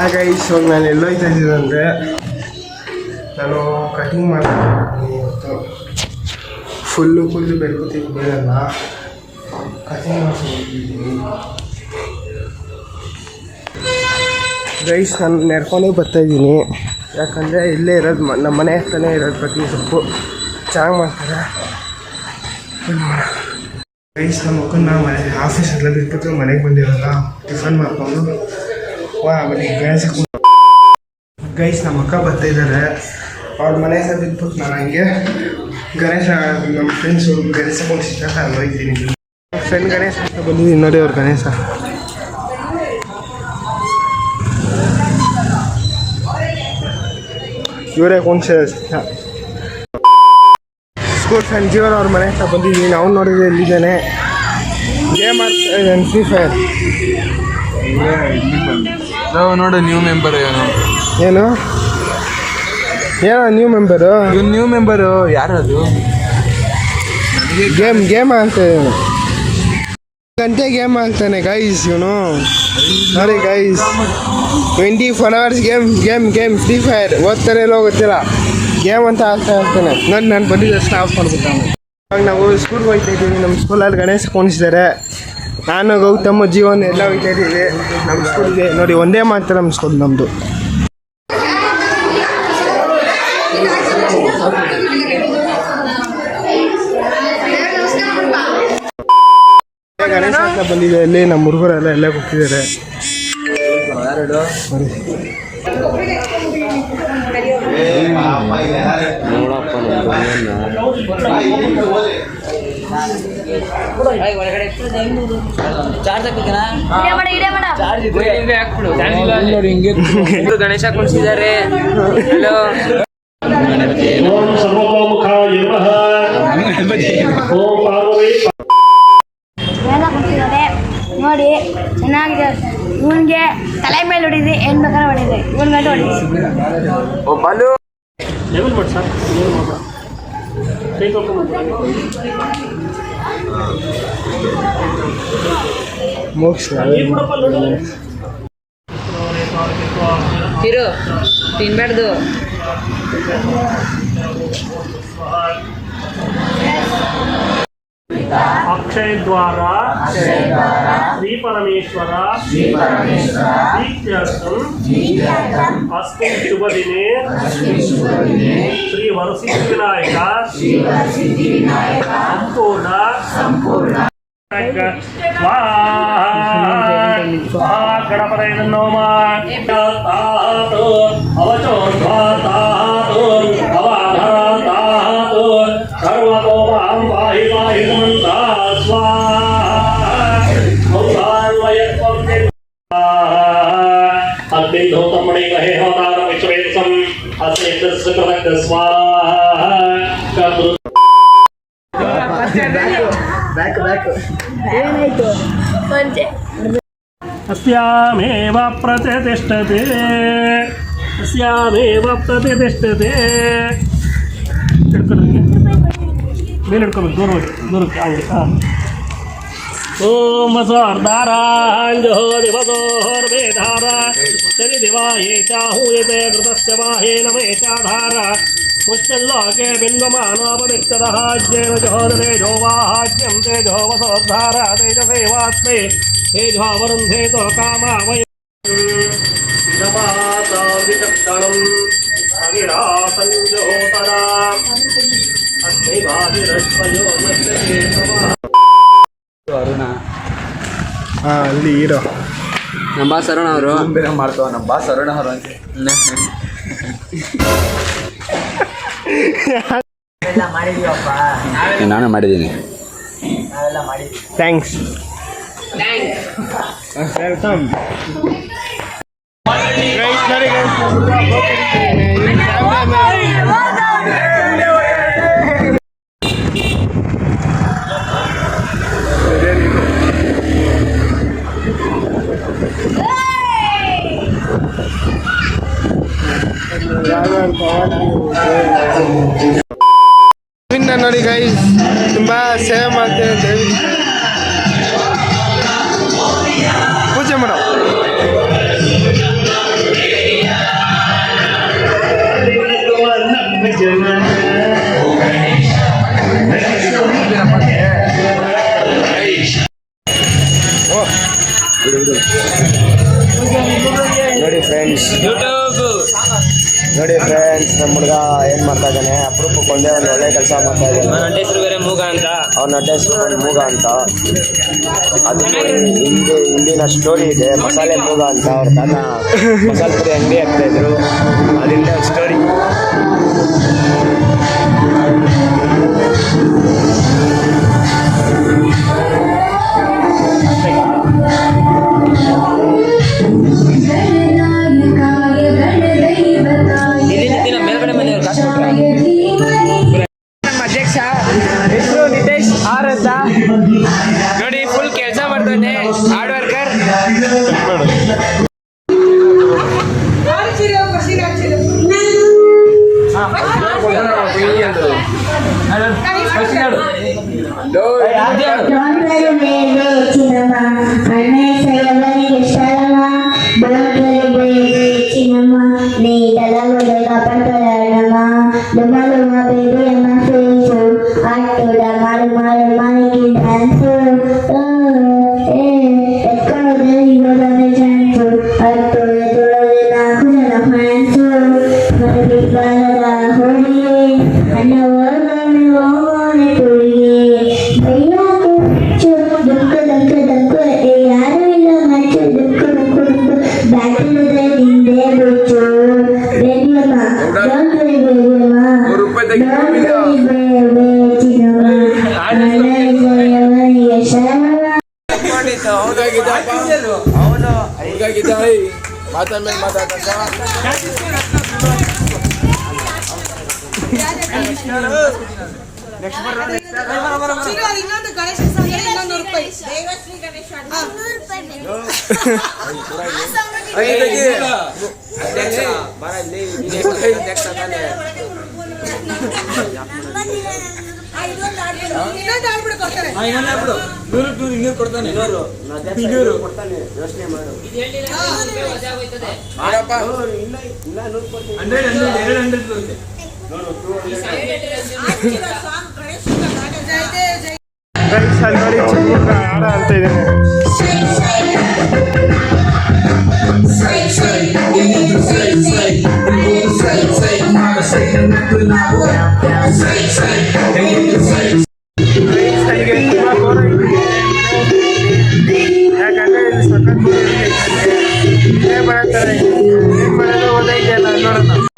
ಆಗ ಇವಾಗ ನಾನು ಎಲ್ಲೋಯ್ತಾ ಇದ್ದೀನಿ ಅಂದರೆ ನಾನು ಕಟಿಂಗ್ ಮಾಡ್ತೀನಿ ಇವತ್ತು ಫುಲ್ಲು ಬೆಳ್ಕೊತೀನಿ ಬೇಡಲ್ಲ ಕಟಿಂಗ್ ಮಾಡ್ಕೊಂಡಿದ್ದೀನಿ ಗೈಸ್. ನಾನು ನಡ್ಕೊಂಡೇ ಬರ್ತಾಯಿದ್ದೀನಿ ಯಾಕಂದರೆ ಇಲ್ಲೇ ಇರೋದು ನಮ್ಮ ಮನೆ ಹತ್ರನೇ ಇರೋದು ಪ್ರತಿ ಸೊಪ್ಪು ಚೆನ್ನಾಗಿ ಮಾಡ್ತಾರೆ. ಗೈಸ್ ನಮ್ಮ ಮಕ್ಕಳನ್ನ ಮನೆ ಆಫೀಸೆಲ್ಲ ಬಿಟ್ಬಿಟ್ಟು ಮನೆಗೆ ಬಂದಿರಲ್ಲ ಟಿಫನ್ ಮಾಡ್ಕೊಂಡು ಗಣೇಶ ಗೈಸ್ ನಮ್ಮ ಅಕ್ಕ ಬರ್ತಾಯಿದ್ದಾರೆ. ಅವ್ರ ಮನೆ ಹತ್ರ ಬಿಟ್ಬಿಟ್ಟು ನಾನು ಹಂಗೆ ಗಣೇಶ ನಮ್ಮ ಫ್ರೆಂಡ್ಸು ಗಣೇಶ ಕುಣಿಸಿದ್ದಾಗ ಅಲ್ಲಿ ಹೋಗ್ತೀನಿ. ಫ್ರೆಂಡ್ ಗಣೇಶ ಅಂತ ಬಂದಿದ್ದೀನಿ ನೋಡಿ ಅವ್ರ ಗಣೇಶ. ಇವರೇ ಕುಣಿಸಿದ ಸ್ಕೂಲ್ ಫ್ರೆಂಡ್ ಜೀವನ ಅವ್ರ ಮನೆ ಹತ್ರ ಬಂದಿದ್ದೀನಿ. ನಾವು ನೋಡಿದ್ರೆ ಎಲ್ಲಿದ್ದಾನೆ ಗೇಮ್ ಆಡ್ತಾ ಇದ್ದಾನೆ ಫ್ರೀ ಫೈರ್. ನಾವು ನೋಡು ನ್ಯೂ ಮೆಂಬರ್ ಏನು ನ್ಯೂ ಮೆಂಬರು ನ್ಯೂ ಮೆಂಬರು ಯಾರದು ಗೇಮ್ ಆಡ್ತಾ ಇದ್ದಾನೆ ಗಂಟೆ ಗೇಮ್ ಆಗ್ತಾನೆ ಗೈಸ್. ಇವನು ನೋಡಿ guys 24 hours game free fire ಓದ್ತಾನೆ ಎಲ್ಲೋ ಗೊತ್ತಿಲ್ಲ ಗೇಮ್ ಅಂತ ಆಗ್ತಾ ಇರ್ತಾನೆ. ನೋಡಿ ನಾನು ಬಂದಿದ್ದಷ್ಟು ಆಫ್ ಮಾಡ್ಬಿಟ್ಟಾನೆ. ಇವಾಗ ನಾವು ಸ್ಕೂಲ್ಗೆ ಹೋಗ್ತಾ ಇದ್ದೀವಿ. ನಮ್ಮ ಸ್ಕೂಲಲ್ಲಿ ಗಣೇಶ ಕುಣಿಸಿದ್ದಾರೆ. ನಾನು ಗೌತಮ್ ಜೀವನ ಎಲ್ಲ ಹೋಗ್ತಾ ಇದ್ದೀವಿ ನಮ್ಮ ಸ್ಕೂಲ್ಗೆ. ನೋಡಿ ಒಂದೇ ಮಾಡ್ತಾರೆ ನಮ್ಮ ಸ್ಕೂಲ್ ನಮ್ಮದು. ಗಣೇಶ ಅಂತ ಬಂದಿದೆ. ಅಲ್ಲಿ ನಮ್ಮ ಹುಡುಗರೆಲ್ಲ ಎಲ್ಲ ಹೋಗ್ತಿದ್ದಾರೆ. ಗಣೇಶ ಕುಣಿಸಿದ್ದಾರೆ. ನೋಡಿ ಚೆನ್ನಾಗಿದೆ. ಇವನಿಗೆ ತಲೆ ಮೇಲೆ ಹೊಡಿದ್ರಿ ಏನ್ ಬೇಕಾದ್ರೆ ಹೊಡಿದ್ರಿ ಇವನ್ ಮೇಲೆ ಹೊಡಿದ್ರಿ. ತಿರು ತಿನ್ಬಾರ್ದು. अक्षय द्वारा श्री परमेश्वर अस्मिन् शुभ दिने श्री वरसिद्धि विनायक संपूर्ण गणपतये नमः. सर्वतो मां पाहि पाहि समन्ता अग्निधूतमणि महे होतार विश्वेशं अस्मिन् कृतज्ञ स्वाहा. अस्यामेव प्रतिष्ठते ಮೇಲೆ ಹಿಡ್ಕೋಬೇಕು ದೂರಕ್ಕೆ ಹಂಗೆ. ಓಂ ಸ್ವರ್ಧಾರಾಂಜೋರ್ವೇಧಾರ ಸರಿ ದಿವಾಯೇ ಚಾಹೂಯತೆ ಕೃತಸ್ಯ ವಾಹೇನ ವೇಷಾಧಾರ ಮುಚ್ಚಲ್ಲೋಕೆ ಬಿಂಬಮಾನೋಪನಿಷ್ಠರಹಾಜ್ಯೇನ ಜೋದರೇಜೋ ವಾಹಾಜ್ಯಂ ತೇಜೋ ವಸೋದ್ಧಾರ ತೇಜಸೇವಾಸ್ಮೇ ತೇಜೋ ವರುಂಧೇತೋ ಕಾಮಾ ವೈ ವಿಚಕ್ಷಣಂ ಅವಿರಾಸಂಜೋತರಾ ಅರುಣ ಅಲ್ಲಿ ಇರೋ ನಮ್ಮ ಬಾಸ್ ಅರುಣ ಅವರು ಬೇರೆ ಮಾಡ್ತಾವ. ನಮ್ಮ ಬಾಸ್ ಅರುಣ ಅವರು ಅಂತ ನಾನೇ ಮಾಡಿದ್ದೀನಿ. Thanks welcome. ನೋಡಿ ಗೈಸ್ ತುಂಬ ಸೇವೆ ಮಾಡ್ತೇವೆ. ಪೂಜೆ ಮಾಡೋ ನೋಡಿ ಫ್ರೆಂಡ್ಸ್, ನೋಡಿ ಫ್ರೆಂಡ್ಸ್, ನಮ್ಮ ಹುಡುಗ ಏನು ಮಾಡ್ತಾ ಇದ್ದಾನೆ, ಅಪರೂಪಕ್ಕೆ ಒಂದೇ ಒಂದು ಒಳ್ಳೆ ಕೆಲಸ ಮಾಡ್ತಾ ಇದ್ದಾನೆ. ನನ್ನ ಹೆಸರು ಬೇರೆ ಮೂಗ ಅಂತ. ಅವ್ನ ಅಡ್ಡ ಹೆಸರು ಮೂಗ ಅಂತ. ಅದು ಹಿಂದಿನ ಸ್ಟೋರಿ ಇದೆ, ಮಸಾಲೆ ಮೂಗ ಅಂತ. ಅವ್ರ ತಾತ ಮಸಾಲೆ ಪುರಿ ಅಂಗಡಿ ಹಾಕ್ತಾ ಇದ್ರು, ಅದರಿಂದ ಸ್ಟೋರಿ. ಇಲ್ಲಿಂದ ಮೇಲ್ಗಡೆ ಮನೆಯವ್ರು ಕಾಸು ಕೊಟ್ರೆ ನಮ್ಮ ಅಧ್ಯಕ್ಷ ಹೆಸರು ನಿತೇಶ್ ಆರ್ ಅಂತ. ನೋಡಿ, ಫುಲ್ ಕೆಲಸ ಮಾಡ್ತಾನೆ, ಹಾರ್ಡ್ ವರ್ಕರ್. ಆಡ ಅಂತ ಇದ್ದೇನೆ. ನನಗೆ ತುಂಬ ಬೋರ್ ಆಗಿದೆ, ಯಾಕಂದರೆ ಇಲ್ಲಿ ಸಖತ್ ಬೋರ್ ಇದೆ. ಬರತ್ತಾರೆ, ಏನು ಮಾಡೋದು ಓದೈತೆ ಅಲ್ಲ, ನೋಡೋಣ.